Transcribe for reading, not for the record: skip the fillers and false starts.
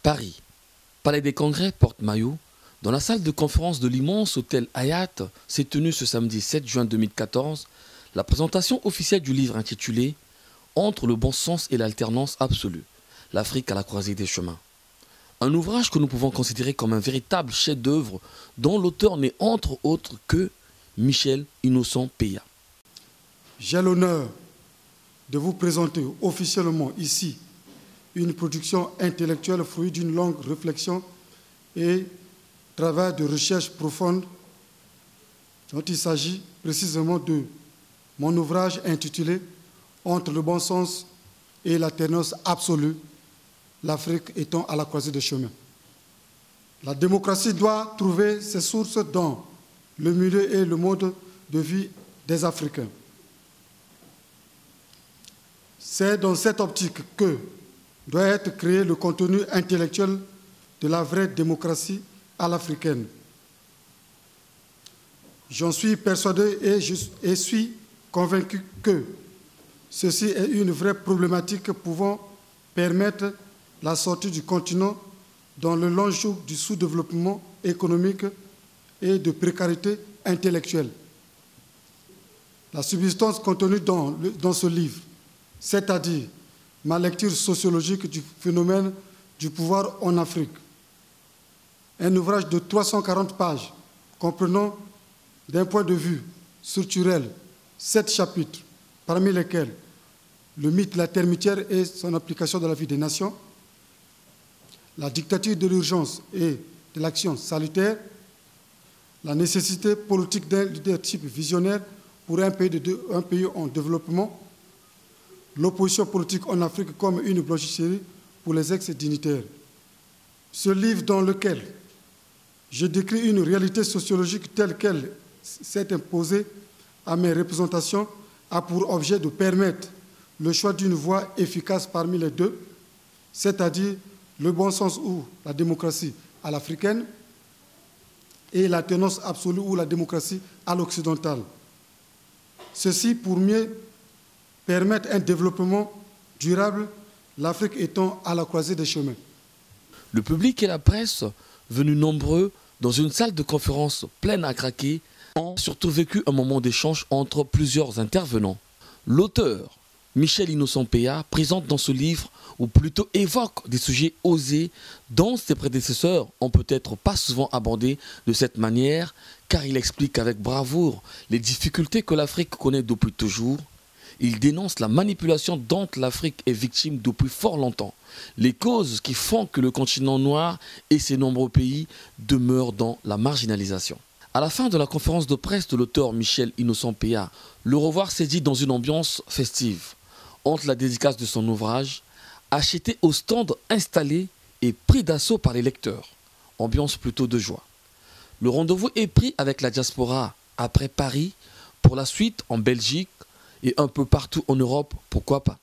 Paris, Palais des Congrès, porte-maillot, dans la salle de conférence de l'immense hôtel Hayat, s'est tenue ce samedi 7 juin 2014 la présentation officielle du livre intitulé « Entre le bon sens et l'alternance absolue, l'Afrique à la croisée des chemins ». Un ouvrage que nous pouvons considérer comme un véritable chef-d'œuvre dont l'auteur n'est entre autres que Michel Innocent Peya. J'ai l'honneur de vous présenter officiellement ici une production intellectuelle fruit d'une longue réflexion et travail de recherche profonde dont il s'agit précisément de mon ouvrage intitulé « Entre le bon sens et l'alternance absolue, l'Afrique étant à la croisée des chemins ». La démocratie doit trouver ses sources dans le milieu et le mode de vie des Africains. C'est dans cette optique que doit être créé le contenu intellectuel de la vraie démocratie à l'africaine. J'en suis persuadé et suis convaincu que ceci est une vraie problématique pouvant permettre la sortie du continent dans le long joug du sous-développement économique et de précarité intellectuelle. La substance contenue dans ce livre, c'est-à-dire ma lecture sociologique du phénomène du pouvoir en Afrique, un ouvrage de 340 pages comprenant d'un point de vue structurel 7 chapitres, parmi lesquels le mythe de la termitière et son application dans la vie des nations, la dictature de l'urgence et de l'action salutaire, la nécessité politique d'un leadership visionnaire pour un pays en développement, l'opposition politique en Afrique comme une blanchisserie pour les ex-dignitaires. Ce livre dans lequel je décris une réalité sociologique telle qu'elle s'est imposée à mes représentations a pour objet de permettre le choix d'une voie efficace parmi les deux, c'est-à-dire le bon sens ou la démocratie à l'africaine et l'alternance absolue ou la démocratie à l'occidentale. Ceci pour mieux permettre un développement durable, l'Afrique étant à la croisée des chemins. Le public et la presse, venus nombreux dans une salle de conférence pleine à craquer, ont surtout vécu un moment d'échange entre plusieurs intervenants. L'auteur, Michel Innocent Peya, présente dans ce livre, ou plutôt évoque des sujets osés dont ses prédécesseurs ont peut-être pas souvent abordé de cette manière, car il explique avec bravoure les difficultés que l'Afrique connaît depuis toujours. Il dénonce la manipulation dont l'Afrique est victime depuis fort longtemps, les causes qui font que le continent noir et ses nombreux pays demeurent dans la marginalisation. À la fin de la conférence de presse de l'auteur Michel Innocent Peya, le revoir s'est dit dans une ambiance festive, entre la dédicace de son ouvrage, acheté au stand installé et pris d'assaut par les lecteurs. Ambiance plutôt de joie. Le rendez-vous est pris avec la diaspora après Paris, pour la suite en Belgique, et un peu partout en Europe, pourquoi pas.